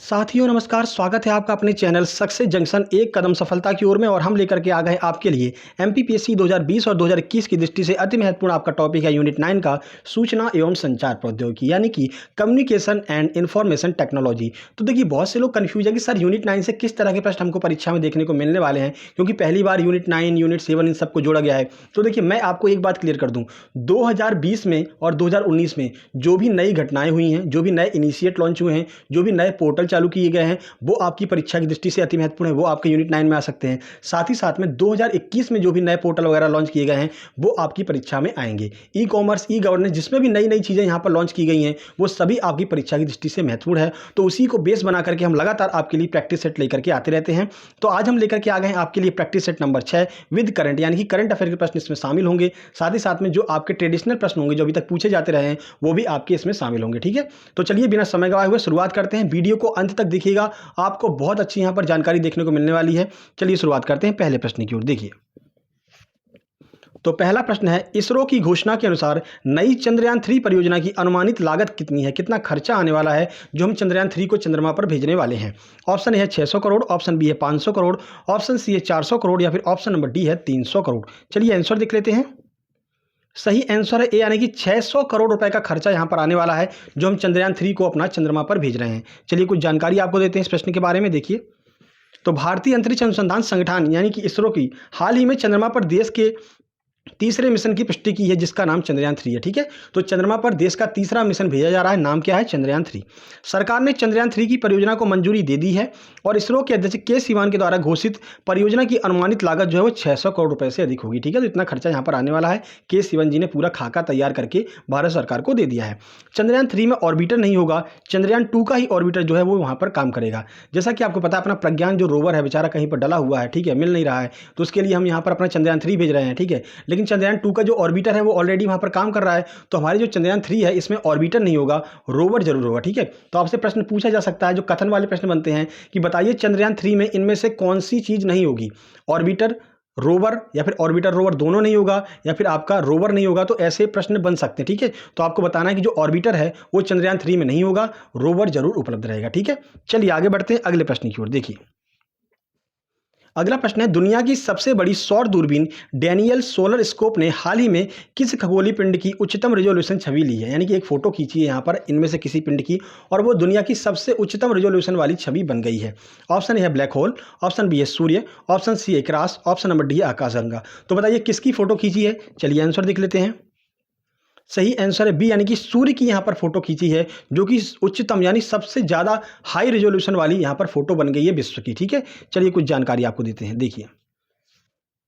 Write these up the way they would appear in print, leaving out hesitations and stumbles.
साथियों नमस्कार, स्वागत है आपका अपने चैनल सक्सेस जंक्शन एक कदम सफलता की ओर में। और हम लेकर के आ गए आपके लिए एमपीपीएससी 2020 और 2021 की दृष्टि से अति महत्वपूर्ण आपका टॉपिक है यूनिट 9 का सूचना एवं संचार प्रौद्योगिकी यानी कि कम्युनिकेशन एंड इंफॉर्मेशन टेक्नोलॉजी। तो देखिए, बहुत से लोग कन्फ्यूज है कि सर यूनिट 9 से किस तरह के प्रश्न हमको परीक्षा में देखने को मिलने वाले हैं, क्योंकि पहली बार यूनिट 9 यूनिट 7 इन सबको जोड़ा गया है। तो देखिए, मैं आपको एक बात क्लियर कर दूं, 2020 में और 2019 में जो भी नई घटनाएं हुई हैं, जो भी नए इनिशिएट लॉन्च हुए हैं, जो भी नए पोर्टल चालू किए गए हैं, वो आपकी परीक्षा की दृष्टि से अति महत्वपूर्ण है, वो आपके यूनिट 9 में आ सकते हैं। साथ ही साथ में 2021 में जो भी नए पोर्टल वगैरह लॉन्च किए गए हैं वो आपकी परीक्षा में आएंगे। ई कॉमर्स, ई गवर्नेंस, जिसमें भी नई नई चीज़ें यहाँ पर लॉन्च की गई हैं वो सभी आपकी परीक्षा की दृष्टि से महत्वपूर्ण है। तो उसी को बेस बना करके हम लगातार आपके लिए प्रैक्टिस सेट लेकर के आते रहते हैं। तो आज हम लेकर के आ गए हैं आपके लिए practice set number 6 with current, यानी कि करंट अफेयर के प्रश्न इसमें शामिल होंगे। साथ ही साथ में जो आपके ट्रेडिशनल प्रश्न होंगे जो अभी तक पूछे जाते रहे हैं वो भी आपके इसमें शामिल होंगे। ठीक है, तो चलिए बिना समय गवाए हुए शुरुआत करते हैं। वीडियो को अंत तक देखिएगा, आपको बहुत अच्छी यहां पर जानकारी देखने को मिलने वाली है। चलिए शुरुआत करते हैं पहले प्रश्न की ओर। देखिए, तो पहला प्रश्न है, इसरो की घोषणा के अनुसार नई चंद्रयान 3 परियोजना की अनुमानित लागत कितनी है, कितना खर्चा आने वाला है जो हम चंद्रयान 3 को चंद्रमा पर भेजने वाले हैं। ऑप्शन ए है 600 करोड़, ऑप्शन बी है 500 करोड़, ऑप्शन सी है 400 करोड़ या फिर ऑप्शन नंबर डी है 300 करोड़। चलिए आंसर देख लेते हैं। सही आंसर है ए, यानी कि 600 करोड़ रुपए का खर्चा यहां पर आने वाला है जो हम चंद्रयान 3 को अपना चंद्रमा पर भेज रहे हैं। चलिए कुछ जानकारी आपको देते हैं इस प्रश्न के बारे में। देखिए, तो भारतीय अंतरिक्ष अनुसंधान संगठन यानी कि इसरो की हाल ही में चंद्रमा पर देश के तीसरे मिशन की पुष्टि की है जिसका नाम चंद्रयान 3 है। ठीक है, तो चंद्रमा पर देश का तीसरा मिशन भेजा जा रहा है, नाम क्या है, चंद्रयान 3। सरकार ने चंद्रयान 3 की परियोजना को मंजूरी दे दी है और इसरो के अध्यक्ष के सिवान के द्वारा घोषित परियोजना की अनुमानित लागत जो है वो 600 करोड़ रुपए से अधिक होगी। ठीक है, तो इतना खर्चा यहाँ पर आने वाला है। के सिवन जी ने पूरा खाका तैयार करके भारत सरकार को दे दिया है। चंद्रयान 3 में ऑर्बिटर नहीं होगा, चंद्रयान 2 का ही ऑर्बिटर जो है वो वहाँ पर काम करेगा। जैसा कि आपको पता है, अपना प्रज्ञान जो रोवर है बेचारा कहीं पर डला हुआ है, ठीक है, मिल नहीं रहा है, तो उसके लिए हम यहाँ पर अपना चंद्रयान 3 भेज रहे हैं। ठीक है, लेकिन चंद्रयान 2 का जो ऑर्बिटर है वो ऑलरेडी वहां पर काम कर रहा है, तो हमारे जो चंद्रयान 3 है इसमें ऑर्बिटर नहीं होगा, रोवर जरूर होगा। ठीक है, तो आपसे प्रश्न पूछा जा सकता है, जो कथन वाले प्रश्न बनते हैं कि बताइए चंद्रयान 3 में इनमें से कौन सी चीज नहीं होगी, ऑर्बिटर, रोवर या फिर ऑर्बिटर रोवर दोनों नहीं होगा या फिर आपका रोवर नहीं होगा। तो ऐसे प्रश्न बन सकते हैं। ठीक है, तो आपको बताना है कि जो ऑर्बिटर है वो चंद्रयान 3 में नहीं होगा, रोवर जरूर उपलब्ध रहेगा। ठीक है, चलिए आगे बढ़ते हैं अगले प्रश्न की ओर। देखिए, अगला प्रश्न है, दुनिया की सबसे बड़ी सौर दूरबीन डैनियल सोलर स्कोप ने हाल ही में किस खगोलीय पिंड की उच्चतम रेजोल्यूशन छवि ली है, यानी कि एक फोटो खींची है यहाँ पर इनमें से किसी पिंड की और वो दुनिया की सबसे उच्चतम रेजोल्यूशन वाली छवि बन गई है। ऑप्शन ए है ब्लैक होल, ऑप्शन बी है सूर्य, ऑप्शन सी है क्रॉस, ऑप्शन नंबर डी है आकाशगंगा। तो बताइए किसकी फोटो खींची है। चलिए आंसर देख लेते हैं। सही आंसर है बी, यानी कि सूर्य की यहां पर फोटो खींची है जो कि उच्चतम यानी सबसे ज्यादा हाई रेजोल्यूशन वाली यहां पर फोटो बन गई है विश्व की। ठीक है, चलिए कुछ जानकारी आपको देते हैं। देखिए,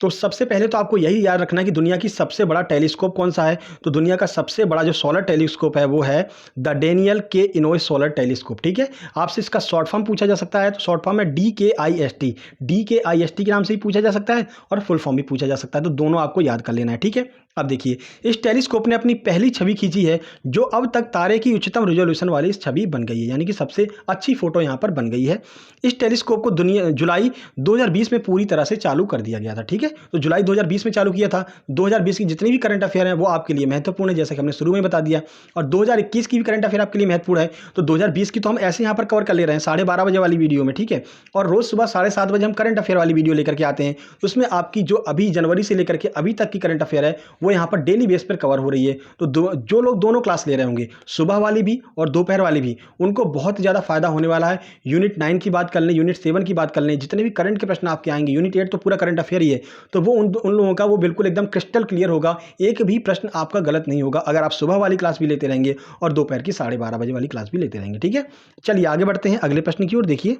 तो सबसे पहले तो आपको यही याद रखना है कि दुनिया की सबसे बड़ा टेलीस्कोप कौन सा है। तो दुनिया का सबसे बड़ा जो सोलर टेलीस्कोप है वो है द डेनियल के इनोय सोलर टेलीस्कोप। ठीक है, आपसे इसका शॉर्ट फॉर्म पूछा जा सकता है, तो शॉर्ट फॉर्म है DKIST, DKIST के नाम से ही पूछा जा सकता है और फुल फॉर्म भी पूछा जा सकता है, तो दोनों आपको याद कर लेना है। ठीक है, अब देखिए, इस टेलीस्कोप ने अपनी पहली छवि खींची है जो अब तक तारे की उच्चतम रेजोल्यूशन वाली छवि बन गई है, यानी कि सबसे अच्छी फोटो यहां पर बन गई है। इस टेलीस्कोप को जुलाई 2020 में पूरी तरह से चालू कर दिया गया था। ठीक है, तो जुलाई 2020 में चालू किया था। 2020 की जितनी भी करंट अफेयर हैं वो आपके लिए महत्वपूर्ण है, जैसा कि हमने शुरू में बता दिया, और 2021 की भी करंट अफेयर आपके लिए महत्वपूर्ण है। तो 2020 की तो हम ऐसे यहाँ पर कवर कर ले रहे हैं 12:30 बजे वाली वीडियो में। ठीक है, और रोज सुबह 7:30 बजे हम करंट अफेयर वाली वीडियो लेकर के आते हैं, उसमें आपकी जो अभी जनवरी से लेकर के अभी तक की करंट अफेयर है वो यहाँ पर डेली बेस पर कवर हो रही है। तो जो लोग दोनों क्लास ले रहे होंगे, सुबह वाली भी और दोपहर वाली भी, उनको बहुत ज़्यादा फायदा होने वाला है। यूनिट 9 की बात कर लें, यूनिट 7 की बात कर लें, जितने भी करंट के प्रश्न आपके आएंगे, यूनिट 8 तो पूरा करंट अफेयर ही है, तो वो उन लोगों का वो बिल्कुल एकदम क्रिस्टल क्लियर होगा, एक भी प्रश्न आपका गलत नहीं होगा अगर आप सुबह वाली क्लास भी लेते रहेंगे और दोपहर की 12:30 बजे वाली क्लास भी लेते रहेंगे। ठीक है, चलिए आगे बढ़ते हैं अगले प्रश्न की ओर। देखिए,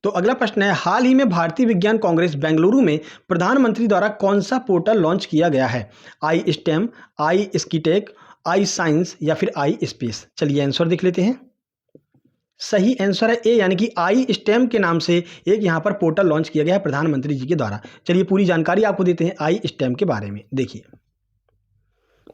तो अगला प्रश्न है, हाल ही में भारतीय विज्ञान कांग्रेस बेंगलुरु में प्रधानमंत्री द्वारा कौन सा पोर्टल लॉन्च किया गया है। आई स्टेम, आई स्कीटेक, आई साइंस या फिर आई स्पेस। चलिए आंसर देख लेते हैं। सही आंसर है ए, यानी कि आई स्टेम के नाम से एक यहां पर पोर्टल लॉन्च किया गया है प्रधानमंत्री जी के द्वारा। चलिए पूरी जानकारी आपको देते हैं आई स्टेम के बारे में। देखिए,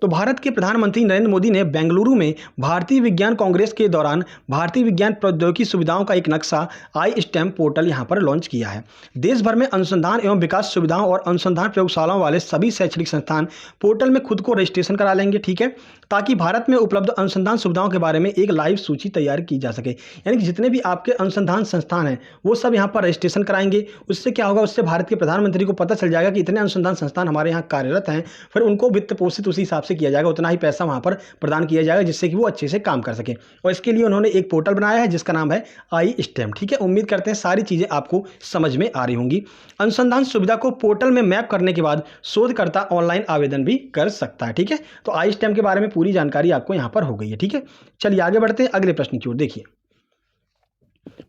तो भारत के प्रधानमंत्री नरेंद्र मोदी ने बेंगलुरु में भारतीय विज्ञान कांग्रेस के दौरान भारतीय विज्ञान प्रौद्योगिकी सुविधाओं का एक नक्शा आई स्टेम पोर्टल यहां पर लॉन्च किया है। देश भर में अनुसंधान एवं विकास सुविधाओं और अनुसंधान प्रयोगशालाओं वाले सभी शैक्षणिक संस्थान पोर्टल में खुद को रजिस्ट्रेशन करा लेंगे, ठीक है, ताकि भारत में उपलब्ध अनुसंधान सुविधाओं के बारे में एक लाइव सूची तैयार की जा सके। यानी कि जितने भी आपके अनुसंधान संस्थान हैं वो सब यहाँ पर रजिस्ट्रेशन कराएंगे। उससे क्या होगा, उससे भारत के प्रधानमंत्री को पता चल जाएगा कि इतने अनुसंधान संस्थान हमारे यहाँ कार्यरत हैं, फिर उनको वित्त पोषित उसी हिसाब से किया जाएगा, उतना ही पैसा वहाँ पर प्रदान किया जाएगा जिससे कि वो अच्छे से काम कर सके। और इसके लिए उन्होंने एक पोर्टल बनाया है जिसका नाम है आई स्टेम, ठीक है। उम्मीद करते हैं सारी चीज़ें आपको समझ में आ रही होंगी। अनुसंधान सुविधा को पोर्टल में मैप करने के बाद शोधकर्ता ऑनलाइन आवेदन भी कर सकता है, ठीक है। तो आई स्टेम के बारे में पूरी जानकारी आपको यहाँ पर हो गई है, ठीक है। चलिए आगे बढ़ते हैं अगले प्रश्न की ओर। देखिए,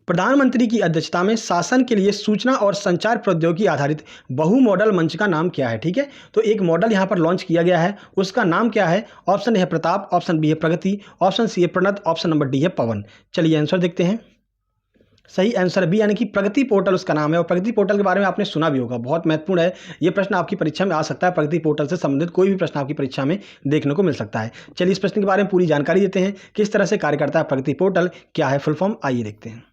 प्रधानमंत्री की अध्यक्षता में शासन के लिए सूचना और संचार प्रौद्योगिकी आधारित बहु मॉडल मंच का नाम क्या है, ठीक है। तो एक मॉडल यहां पर लॉन्च किया गया है, उसका नाम क्या है? ऑप्शन ए है प्रताप, ऑप्शन बी है प्रगति, ऑप्शन सी है प्रणत, ऑप्शन नंबर डी है पवन। चलिए आंसर देखते हैं। सही आंसर बी यानी कि प्रगति पोर्टल उसका नाम है। और प्रगति पोर्टल के बारे में आपने सुना भी होगा, बहुत महत्वपूर्ण है। ये प्रश्न आपकी परीक्षा में आ सकता है, प्रगति पोर्टल से संबंधित कोई भी प्रश्न आपकी परीक्षा में देखने को मिल सकता है। चलिए इस प्रश्न के बारे में पूरी जानकारी देते हैं, किस तरह से कार्य करता है प्रगति पोर्टल, क्या है फुल फॉर्म, आइए देखते हैं।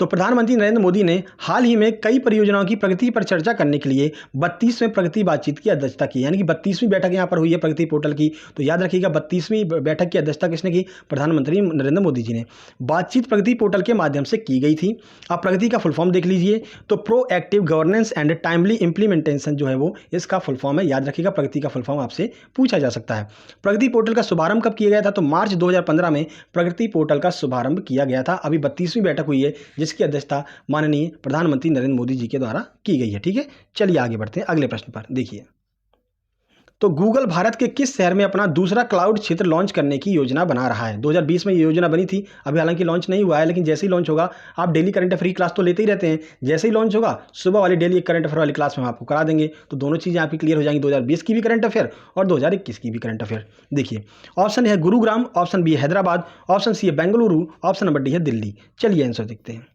तो प्रधानमंत्री नरेंद्र मोदी ने हाल ही में कई परियोजनाओं की प्रगति पर चर्चा करने के लिए 32वें प्रगति बातचीत की अध्यक्षता की। यानी कि 32वीं बैठक यहां पर हुई है प्रगति पोर्टल की। तो याद रखिएगा 32वीं बैठक की अध्यक्षता किसने की? प्रधानमंत्री नरेंद्र मोदी जी ने। बातचीत प्रगति पोर्टल के माध्यम से की गई थी। अब प्रगति का फुल फॉर्म देख लीजिए, तो pro active governance and timely implementation जो है वो इसका फुल फॉर्म है। याद रखिएगा प्रगति का फुल फॉर्म आपसे पूछा जा सकता है। प्रगति पोर्टल का शुभारंभ कब किया गया था? तो मार्च 2015 में प्रगति पोर्टल का शुभारंभ किया गया था। अभी 32वीं बैठक हुई है जिसकी अध्यक्षता माननीय प्रधानमंत्री नरेंद्र मोदी जी के द्वारा की गई है, ठीक है। चलिए आगे बढ़ते हैं अगले प्रश्न पर। देखिए, तो गूगल भारत के किस शहर में अपना दूसरा क्लाउड क्षेत्र लॉन्च करने की योजना बना रहा है? 2020 में ये योजना बनी थी, अभी हालांकि लॉन्च नहीं हुआ है, लेकिन जैसे ही लॉन्च होगा, आप डेली करंट अफेयर क्लास तो लेते ही रहते हैं, जैसे ही लॉन्च होगा सुबह वाली डेली करंट अफेयर वाली क्लास में हम आपको करा देंगे। तो दोनों चीज़ें आपकी क्लियर हो जाएंगी, 2020 की भी करंट अफेयर और 2021 की भी करंट अफेयर। देखिए, ऑप्शन है गुरुग्राम, ऑप्शन बी है हैदराबाद, ऑप्शन सी है बेंगलुरु, ऑप्शन नंबर डी है दिल्ली। चलिए आंसर देखते हैं।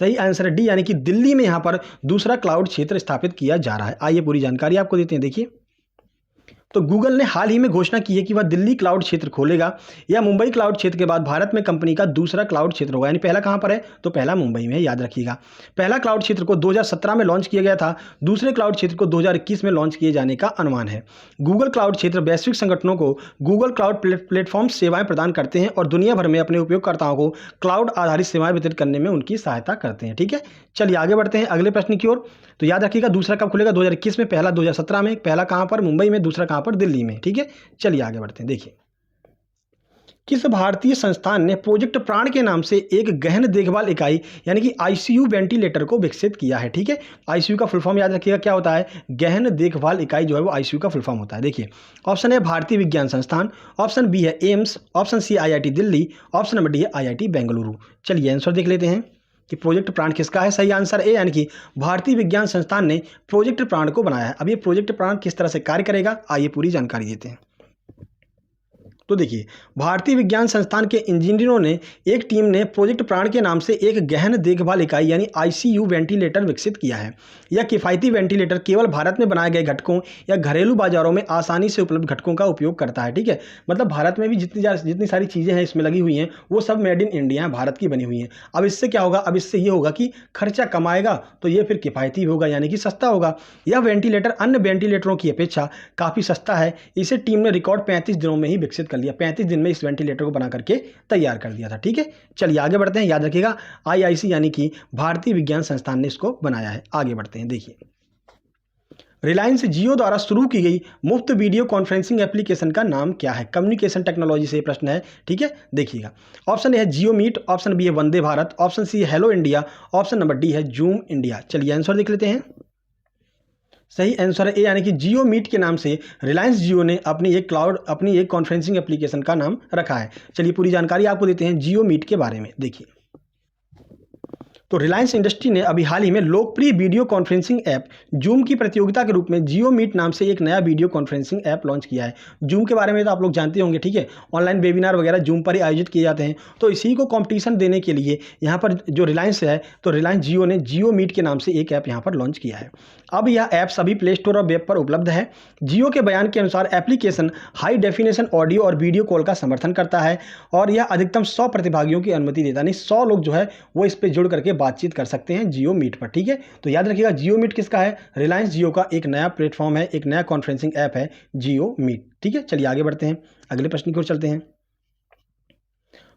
सही आंसर है डी, यानी कि दिल्ली में यहां पर दूसरा क्लाउड क्षेत्र स्थापित किया जा रहा है। आइए पूरी जानकारी आपको देते हैं। देखिए, तो गूगल ने हाल ही में घोषणा की है कि वह दिल्ली क्लाउड क्षेत्र खोलेगा। या मुंबई क्लाउड क्षेत्र के बाद भारत में कंपनी का दूसरा क्लाउड क्षेत्र होगा। यानी पहला कहां पर है? तो पहला मुंबई में है, याद रखिएगा। पहला क्लाउड क्षेत्र को 2017 में लॉन्च किया गया था, दूसरे क्लाउड क्षेत्र को 2021 में लॉन्च किए जाने का अनुमान है। गूगल क्लाउड क्षेत्र वैश्विक संगठनों को गूगल क्लाउड प्लेटफॉर्म सेवाएं प्रदान करते हैं और दुनिया भर में अपने उपयोगकर्ताओं को क्लाउड आधारित सेवाएं वितरित करने में उनकी सहायता करते हैं, ठीक है। चलिए आगे बढ़ते हैं अगले प्रश्न की ओर। तो याद रखिएगा दूसरा कब खुलेगा? 2021 में, पहला 2017 में। पहला कहां पर? मुंबई में, दूसरा कहां पर? दिल्ली में, ठीक है। चलिए आगे बढ़ते हैं। देखिए, किस भारतीय संस्थान ने प्रोजेक्ट प्राण के नाम से एक गहन देखभाल इकाई यानी कि आईसीयू वेंटिलेटर को विकसित किया है, ठीक है। आईसीयू का फुल फॉर्म याद रखिएगा क्या होता है? गहन देखभाल इकाई जो है वो आईसीयू का फुल फॉर्म होता है। देखिए, ऑप्शन है भारतीय विज्ञान संस्थान, ऑप्शन बी है AIIMS, option C IIT Delhi, option number D है आईआईटी बेंगलुरु। चलिए आंसर देख लेते हैं कि प्रोजेक्ट प्राण किसका है। सही आंसर ए, यानी कि भारतीय विज्ञान संस्थान ने प्रोजेक्ट प्राण को बनाया है। अब ये प्रोजेक्ट प्राण किस तरह से कार्य करेगा, आइए पूरी जानकारी देते हैं। तो देखिए, भारतीय विज्ञान संस्थान के इंजीनियरों ने एक टीम ने प्रोजेक्ट प्राण के नाम से एक गहन देखभाल इकाई यानी आईसीयू वेंटिलेटर विकसित किया है। यह किफ़ायती वेंटिलेटर केवल भारत में बनाए गए घटकों या घरेलू बाजारों में आसानी से उपलब्ध घटकों का उपयोग करता है, ठीक है। मतलब भारत में भी जितनी सारी चीज़ें हैं इसमें लगी हुई हैं वो सब मेड इन इंडिया हैं, भारत की बनी हुई हैं। अब इससे क्या होगा? अब इससे ये होगा कि खर्चा कम आएगा, तो ये फिर किफ़ायती होगा यानी कि सस्ता होगा। यह वेंटिलेटर अन्य वेंटिलेटरों की अपेक्षा काफ़ी सस्ता है। इसे टीम ने रिकॉर्ड 35 दिनों में ही विकसित कर लिया। 35 दिन में इस वेंटिलेटर को बना करके तैयार कर दिया था, ठीक है। चलिए आगे बढ़ते हैं। याद रखिएगा आईआईसी यानी कि भारतीय विज्ञान संस्थान ने इसको बनाया है। आगे बढ़ते हैं। देखिए, रिलायंस जियो द्वारा शुरू की गई मुफ्त वीडियो कॉन्फ्रेंसिंग एप्लीकेशन का नाम क्या है? कम्युनिकेशन टेक्नोलॉजी से प्रश्न है, ठीक है। देखिएगा, ऑप्शन ए है जियो मीट, ऑप्शन बी है वंदे भारत, ऑप्शन सी है hello India, option number D है जूम इंडिया। चलिए आंसर देख लेते हैं। सही आंसर है ए, यानी कि जियो मीट के नाम से रिलायंस जियो ने अपनी एक कॉन्फ्रेंसिंग एप्लीकेशन का नाम रखा है। चलिए पूरी जानकारी आपको देते हैं जियो मीट के बारे में। देखिए, तो रिलायंस इंडस्ट्री ने अभी हाल ही में लोकप्रिय वीडियो कॉन्फ्रेंसिंग ऐप जूम की प्रतियोगिता के रूप में जियो मीट नाम से एक नया वीडियो कॉन्फ्रेंसिंग ऐप लॉन्च किया है। जूम के बारे में तो आप लोग जानते होंगे, ठीक है। ऑनलाइन वेबिनार वगैरह जूम पर ही आयोजित किए जाते हैं। तो इसी को कंपटीशन देने के लिए यहाँ पर जो रिलायंस है, तो रिलायंस जियो ने जियो मीट के नाम से एक ऐप यहाँ पर लॉन्च किया है। अब यह ऐप सभी प्ले स्टोर और वेब पर उपलब्ध है। जियो के बयान के अनुसार एप्लीकेशन हाई डेफिनेशन ऑडियो और वीडियो कॉल का समर्थन करता है और यह अधिकतम 100 प्रतिभागियों की अनुमति देता है, यानी 100 लोग जो है वो इस पर जुड़ करके बातचीत कर सकते हैं जियो मीट पर, ठीक है। तो याद रखिएगा, जियो मीट किसका है? रिलायंस जियो का एक नया प्लेटफॉर्म है, एक नया कॉन्फ्रेंसिंग ऐप है जियो मीट, ठीक है। चलिए आगे बढ़ते हैं, अगले प्रश्न की ओर चलते हैं।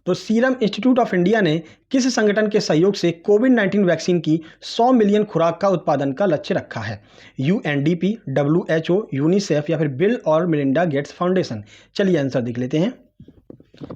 तो सीरम इंस्टीट्यूट ऑफ इंडिया ने किस संगठन के सहयोग से कोविड-19 वैक्सीन की 100 मिलियन खुराक का उत्पादन का लक्ष्य रखा है? यूएनडीपी, WHO, यूनिसेफ या फिर बिल और मेलिंडा गेट्स फाउंडेशन? चलिए आंसर देख लेते हैं।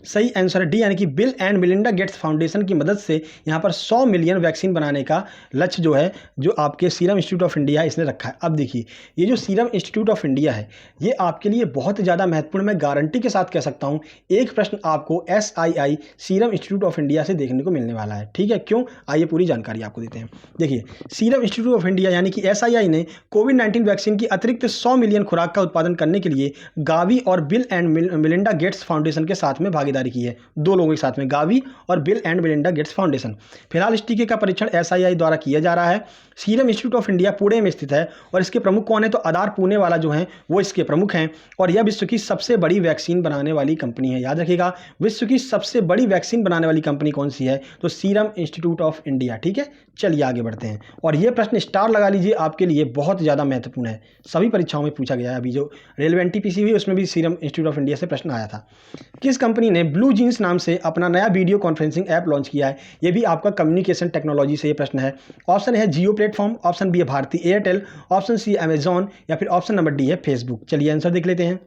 सही आंसर है डी, यानी कि bill and Melinda Gates foundation की मदद से यहाँ पर 100 मिलियन वैक्सीन बनाने का लक्ष्य जो है, जो आपके सीरम इंस्टीट्यूट ऑफ इंडिया है, इसने रखा है। अब देखिए, ये जो सीरम इंस्टीट्यूट ऑफ इंडिया है, ये आपके लिए बहुत ज़्यादा महत्वपूर्ण, मैं गारंटी के साथ कह सकता हूँ, एक प्रश्न आपको SII serum institute of India से देखने को मिलने वाला है, ठीक है। क्यों? आइए पूरी जानकारी आपको देते हैं। देखिए, सीरम इंस्टीट्यूट ऑफ इंडिया यानी कि SII ने कोविड-19 वैक्सीन की अतिरिक्त 100 मिलियन खुराक का उत्पादन करने के लिए गावी और bill and Melinda Gates foundation के साथ में भागीदारी की है। दो लोगों के साथ में, गावी और bill and Melinda Gates foundation. फिलहाल इस टीके का परीक्षण SII द्वारा किया जा रहा है। Serum institute of India Pune में स्थित है और इसके प्रमुख कौन है? तो आधार पुणे वाला जो है वो इसके प्रमुख हैं और यह विश्व की सबसे बड़ी वैक्सीन बनाने वाली कंपनी है। याद रखिएगा, विश्व की सबसे बड़ी वैक्सीन बनाने वाली कंपनी कौन सी है? तो सीरम इंस्टीट्यूट ऑफ इंडिया, ठीक है। चलिए आगे बढ़ते हैं और यह प्रश्न स्टार लगा लीजिए, आपके लिए बहुत ज़्यादा महत्वपूर्ण है, सभी परीक्षाओं में पूछा गया है। अभी जो रेलवे NTPC हुई उसमें भी सीरम इंस्टीट्यूट ऑफ इंडिया से प्रश्न आया था। किस कंपनी ने ब्लू जीन्स नाम से अपना नया वीडियो कॉन्फ्रेंसिंग ऐप लॉन्च किया है? यह भी आपका कम्युनिकेशन टेक्नोलॉजी से ये प्रश्न है। ऑप्शन है जियो प्लेटफॉर्म, ऑप्शन बी है Bharti Airtel, option C Amazon या फिर ऑप्शन नंबर डी है फेसबुक। चलिए आंसर देख लेते हैं।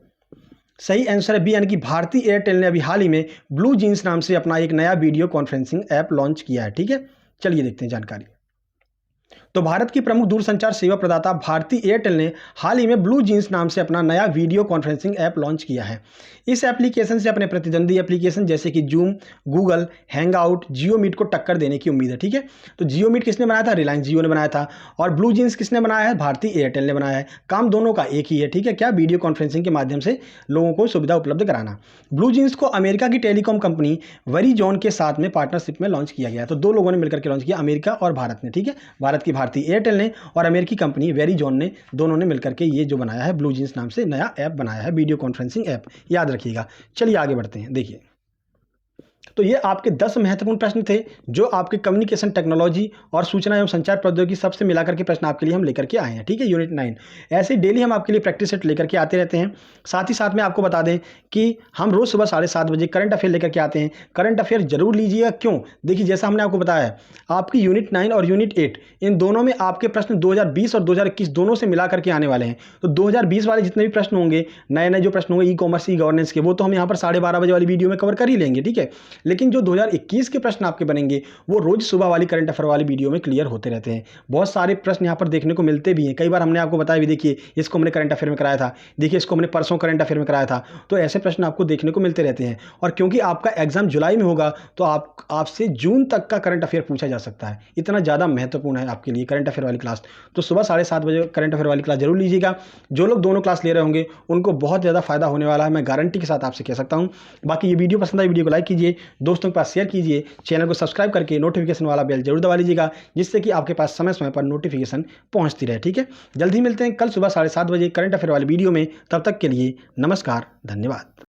सही आंसर है बी, यानी कि भारती एयरटेल ने अभी हाल ही में ब्लू जीन्स नाम से अपना एक नया वीडियो कॉन्फ्रेंसिंग ऐप लॉन्च किया है, ठीक है। चलिए देखते हैं जानकारी। तो भारत की प्रमुख दूरसंचार सेवा प्रदाता भारती एयरटेल ने हाल ही में ब्लू जीन्स नाम से अपना नया वीडियो कॉन्फ्रेंसिंग ऐप लॉन्च किया है। इस एप्लीकेशन से अपने प्रतिद्वंदी एप्लीकेशन जैसे कि जूम, गूगल हैंगआउट, जियो मीट को टक्कर देने की उम्मीद है, ठीक है। तो जियो मीट किसने बनाया था? रिलायंस जियो ने बनाया था। और ब्लू जीन्स किसने बनाया है? भारती एयरटेल ने बनाया है। काम दोनों का एक ही है, ठीक है। क्या? वीडियो कॉन्फ्रेंसिंग के माध्यम से लोगों को सुविधा उपलब्ध कराना। ब्लू जीन्स को अमेरिका की टेलीकॉम कंपनी वेरिजॉन के साथ में पार्टनरशिप में लॉन्च किया गया। तो दो लोगों ने मिलकर के लॉन्च किया, अमेरिका और भारत ने, ठीक है। भारत की भारती एयरटेल ने और अमेरिकी कंपनी वेरिजॉन ने, दोनों ने मिलकर के ये जो बनाया है ब्लू जीन्स नाम से नया ऐप बनाया है, वीडियो कॉन्फ्रेंसिंग ऐप, याद रखिएगा। चलिए आगे बढ़ते हैं। देखिए, तो ये आपके 10 महत्वपूर्ण प्रश्न थे जो आपके कम्युनिकेशन टेक्नोलॉजी और सूचना एवं संचार प्रौद्योगिकी सबसे मिलाकर के प्रश्न आपके लिए हम लेकर के आए हैं, ठीक है। यूनिट 9 ऐसे डेली हम आपके लिए प्रैक्टिस सेट लेकर के आते रहते हैं। साथ ही साथ में आपको बता दें कि हम रोज़ सुबह 7:30 बजे करंट अफेयर लेकर के आते हैं। करंट अफेयर जरूर लीजिएगा। क्यों? देखिए, जैसा हमने आपको बताया है, आपकी यूनिट 9 और यूनिट 8 इन दोनों में आपके प्रश्न 2020 और 2021 दोनों से मिला करके आने वाले हैं। तो 2020 वाले जितने भी प्रश्न होंगे, नए नए जो प्रश्न होंगे ई-कॉमर्स, ई गवर्नेंस के, वो तो हम यहाँ पर 12:30 बजे वाली वीडियो में कवर कर ही लेंगे, ठीक है। लेकिन जो 2021 के प्रश्न आपके बनेंगे वो रोज सुबह वाली करंट अफेयर वाली वीडियो में क्लियर होते रहते हैं। बहुत सारे प्रश्न यहाँ पर देखने को मिलते भी हैं। कई बार हमने आपको बताया भी, देखिए इसको हमने करंट अफेयर में कराया था, देखिए इसको हमने परसों करंट अफेयर में कराया था। तो ऐसे प्रश्न आपको देखने को मिलते रहते हैं। और क्योंकि आपका एग्जाम जुलाई में होगा तो आपसे जून तक का करंट अफेयर पूछा जा सकता है। इतना ज़्यादा महत्वपूर्ण है आपके लिए करंट अफेयर वाली क्लास। तो सुबह 7:30 बजे करंट अफेयर वाली क्लास जरूर लीजिएगा। जो लोग दोनों क्लास ले रहे होंगे उनको बहुत ज़्यादा फायदा होने वाला है, मैं गारंटी के साथ आपसे कह सकता हूँ। बाकी ये वीडियो पसंद आई, वीडियो को लाइक कीजिए, दोस्तों के पास शेयर कीजिए, चैनल को सब्सक्राइब करके नोटिफिकेशन वाला बेल जरूर दबा लीजिएगा, जिससे कि आपके पास समय समय पर नोटिफिकेशन पहुंचती रहे, ठीक है। जल्दी मिलते हैं कल सुबह 7:30 बजे करंट अफेयर वाली वीडियो में। तब तक के लिए नमस्कार, धन्यवाद।